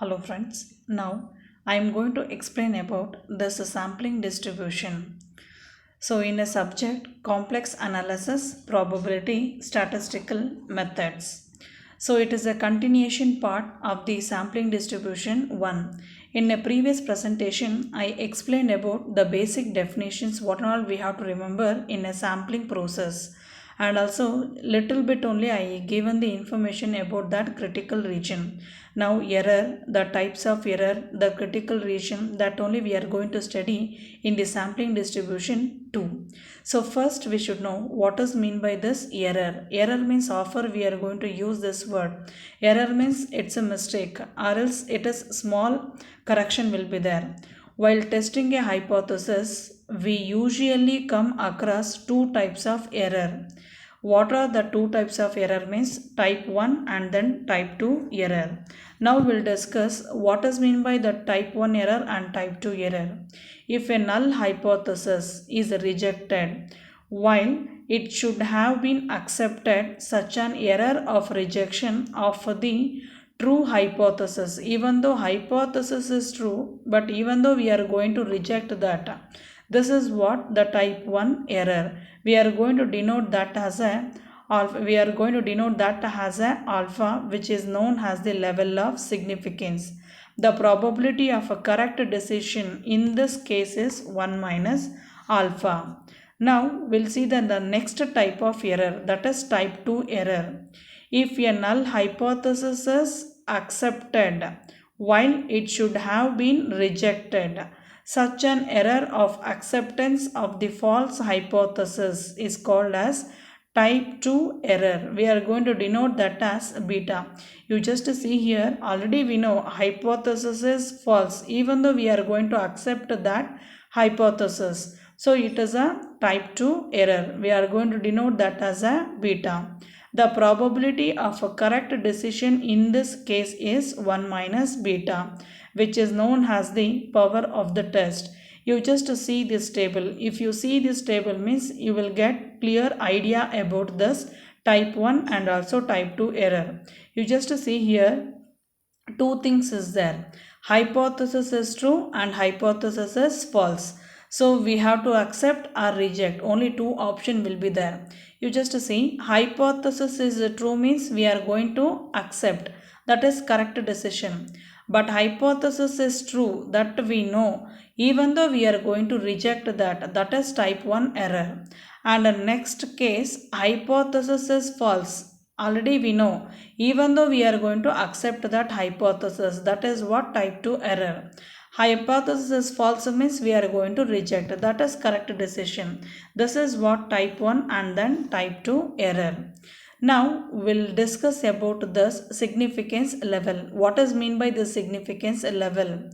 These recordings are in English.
Hello friends, now I am going to explain about this sampling distribution. So in a subject complex analysis, probability, statistical methods. So it is a continuation part of the sampling distribution 1. In a previous presentation, I explained about the basic definitions, what all we have to remember in a sampling process. And also little bit only I given the information about that critical region. Now error, the types of error, the critical region, that only we are going to study in the sampling distribution 2. So first we should know what is mean by this error. Error means often we are going to use this word. Error means it's a mistake or else it is small correction will be there. While testing a hypothesis, we usually come across two types of error. What are the two types of error means type 1 and then type 2 error. Now we'll discuss what is mean by the type 1 error and type 2 error. If a null hypothesis is rejected while it should have been accepted, such an error of rejection of the true hypothesis, even though hypothesis is true, but even though we are going to reject that, this is what the type 1 error. We are going to denote that as a alpha. We are going to denote that as a alpha, which is known as the level of significance. The probability of a correct decision in this case is 1 minus alpha. Now we'll see that the next type of error, that is type 2 error. If a null hypothesis is accepted while it should have been rejected, such an error of acceptance of the false hypothesis is called as type 2 error. We are going to denote that as beta. You just see here, already we know hypothesis is false, even though we are going to accept that hypothesis. So it is a type 2 error. We are going to denote that as a beta. The probability of a correct decision in this case is 1 minus beta, which is known as the power of the test. You just see this table. If you see this table means you will get clear idea about this type 1 and also type 2 error. You just see here two things is there. Hypothesis is true and hypothesis is false. So we have to accept or reject. Only two option will be there. You just see hypothesis is true means we are going to accept. That is correct decision. But hypothesis is true, that we know, even though we are going to reject that. That is type 1 error. And the next case, hypothesis is false. Already we know, even though we are going to accept that hypothesis. That is what type 2 error. Hypothesis is false means we are going to reject. That is correct decision. This is what type 1 and then type 2 error. Now we'll discuss about this significance level. What is mean by the significance level?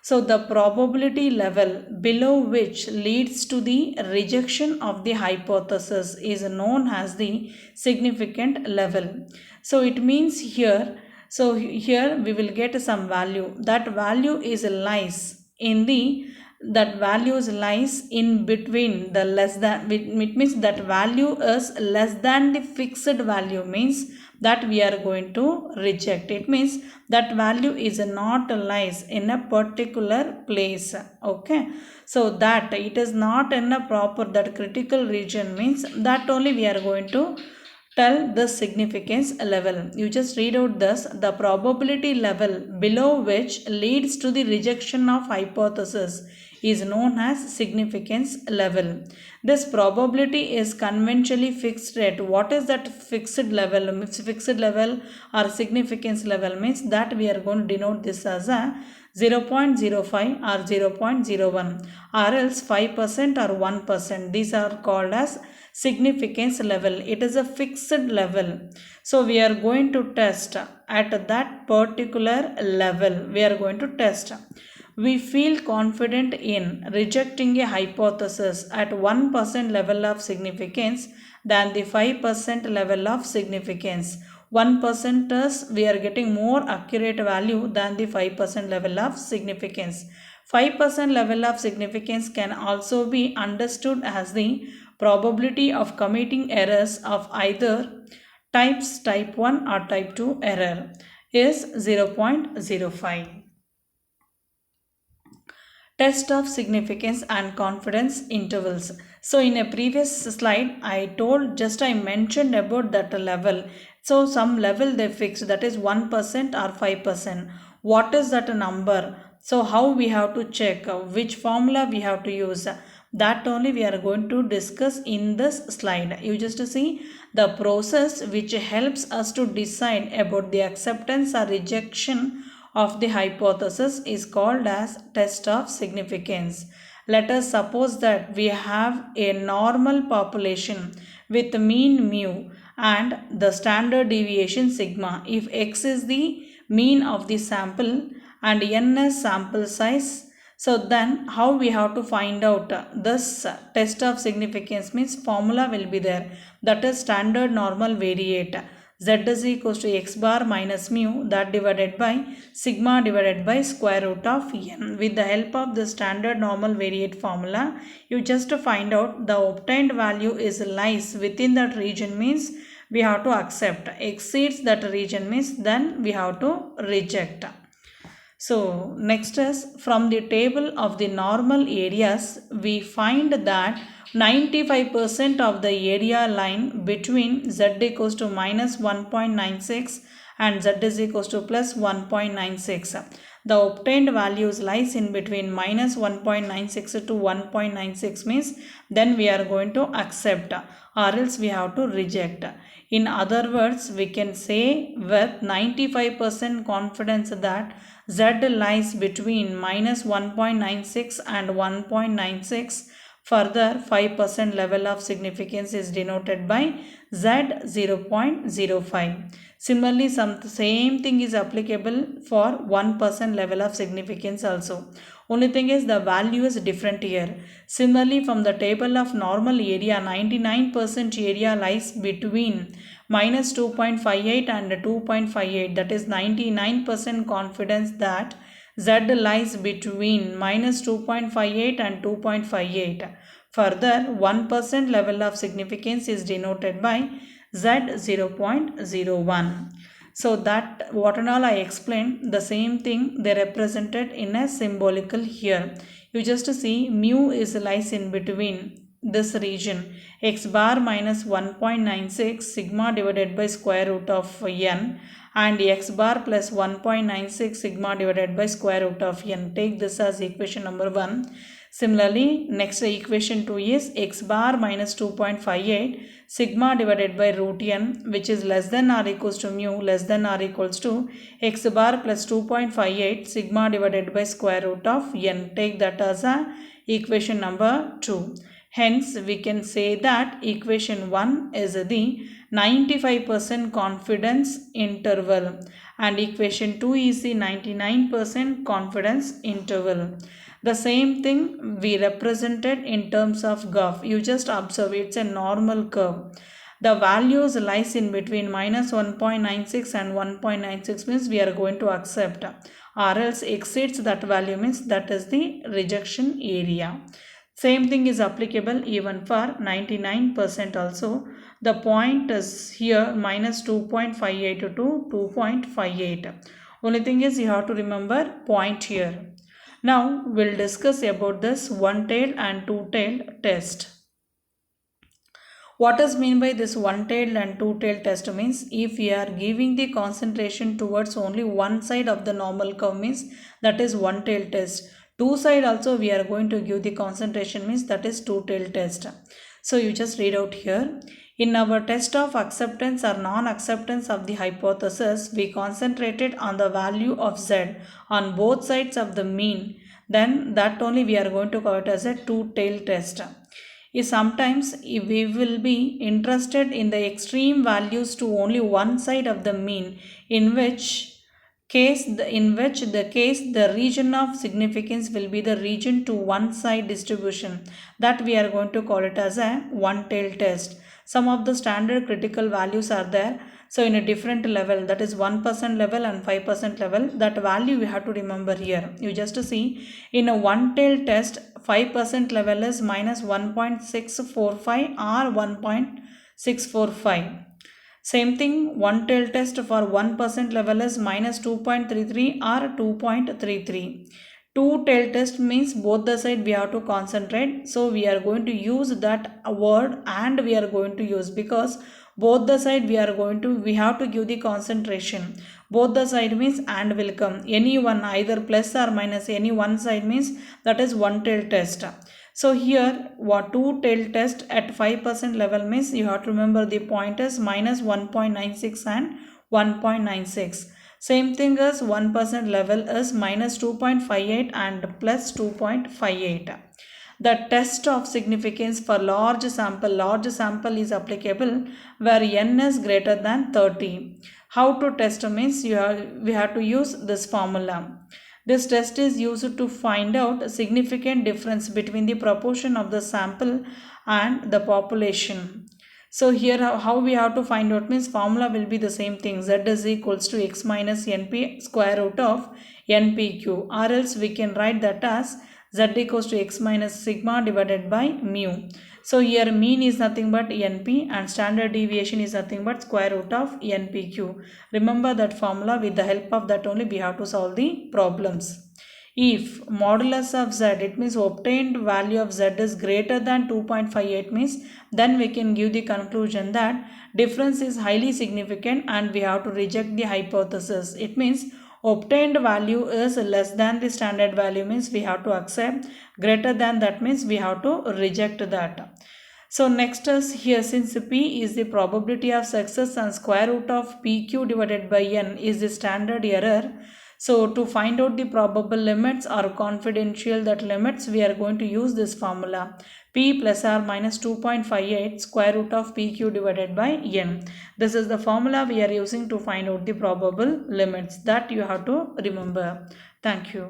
So the probability level below which leads to the rejection of the hypothesis is known as the significant level. So it means here, so here we will get some value. That value is lies in the that values lies in between the less than, it means that value is less than the fixed value means that we are going to reject. It means that value is not lies in a particular place. Okay, so that it is not in a proper, that critical region means that only we are going to tell the significance level. You just read out this: the probability level below which leads to the rejection of hypothesis is known as significance level. This probability is conventionally fixed at, what is that fixed level? Fixed level or significance level means that we are going to denote this as a 0.05 or 0.01 or else 5% or 1%. These are called as significance level. It is a fixed level. So we are going to test at that particular level. We are going to test. We feel confident in rejecting a hypothesis at 1% level of significance than the 5% level of significance. 1% is we are getting more accurate value than the 5% level of significance. 5% level of significance can also be understood as the probability of committing errors of either types, type 1 or type 2 error. is 0.05. Test of significance and confidence intervals. So in a previous slide, I mentioned about that level. So some level they fixed, that is 1% or 5%. What is that number? So how we have to check, which formula we have to use, that only we are going to discuss in this slide. You just see the process which helps us to decide about the acceptance or rejection of the hypothesis is called as test of significance. Let us suppose that we have a normal population with mean mu and the standard deviation sigma. If x is the mean of the sample and n is sample size, so then how we have to find out this test of significance means formula will be there, that is standard normal variate. Z is equals to x bar minus mu, that divided by sigma divided by square root of n. With the help of the standard normal variate formula, you just find out the obtained value is lies within that region means we have to accept. Exceeds that region means then we have to reject. So next is from the table of the normal areas, we find that 95% of the area line between z equals to minus 1.96 and z is equals to plus 1.96. The obtained values lies in between minus 1.96 to 1.96 means then we are going to accept or else we have to reject. In other words, we can say with 95% confidence that z lies between minus 1.96 and 1.96. Further, 5% level of significance is denoted by z 0.05. Similarly, same thing is applicable for 1% level of significance also. Only thing is the value is different here. Similarly, from the table of normal area, 99% area lies between minus 2.58 and 2.58. That is 99% confidence that z lies between minus 2.58 and 2.58. Further, 1% level of significance is denoted by z 0.01. So that what and all I explained, the same thing they represented in a symbolical here. You just see mu is lies in between this region, x bar minus 1.96 sigma divided by square root of n and x bar plus 1.96 sigma divided by square root of n. Take this as equation number 1. Similarly, next equation 2 is x bar minus 2.58 sigma divided by root n, which is less than or equals to mu less than or equals to x bar plus 2.58 sigma divided by square root of n. Take that as a equation number 2. Hence, we can say that equation 1 is the 95% confidence interval and equation 2 is the 99% confidence interval. The same thing we represented in terms of curve. You just observe it's a normal curve. The values lies in between minus 1.96 and 1.96 means we are going to accept, or else exceeds that value means that is the rejection area. Same thing is applicable even for 99% also. The point is here minus 2.58 to 2.58. Only thing is you have to remember point here. Now we'll discuss about this one-tailed and two-tailed test. What is mean by this one-tailed and two-tailed test means if we are giving the concentration towards only one side of the normal curve means that is one-tailed test. Two side also we are going to give the concentration means that is two-tailed test. So you just read out here. In our test of acceptance or non-acceptance of the hypothesis, we concentrated on the value of z on both sides of the mean. Then that only we are going to call it as a two-tailed test. Sometimes we will be interested in the extreme values to only one side of the mean, in which the region of significance will be the region to one side distribution, that we are going to call it as a one-tailed test. Some of the standard critical values are there. So in a different level, that is 1% level and 5% level, that value we have to remember here. You just see in a one-tailed test, 5% level is minus 1.645 or 1.645. Same thing, one tail test for 1% level is minus 2.33 or 2.33. Two tail test means both the side we have to concentrate. So we are going to use that word and we are going to use, because both the side we have to give the concentration. Both the side means and will come. Any one, either plus or minus, any one side means that is one tail test. So here what two tail test at 5% level means you have to remember the point is minus 1.96 and 1.96. Same thing as 1% level is minus 2.58 and plus 2.58. The test of significance for large sample is applicable where n is greater than 30. How to test means we have to use this formula. This test is used to find out significant difference between the proportion of the sample and the population. So here how we have to find out means formula will be the same thing. Z is equals to x minus np square root of npq, or else we can write that as z equals to x minus sigma divided by mu. So here mean is nothing but np and standard deviation is nothing but square root of npq. Remember that formula. With the help of that only we have to solve the problems. If modulus of z, it means obtained value of z is greater than 2.58 means, then we can give the conclusion that difference is highly significant and we have to reject the hypothesis. It means obtained value is less than the standard value means we have to accept, greater than that means we have to reject that. So next is here, since p is the probability of success and square root of pq divided by n is the standard error. So to find out the probable limits or confidential that limits, we are going to use this formula. P plus or minus 2.58 square root of pq divided by n. This is the formula we are using to find out the probable limits, that you have to remember. Thank you.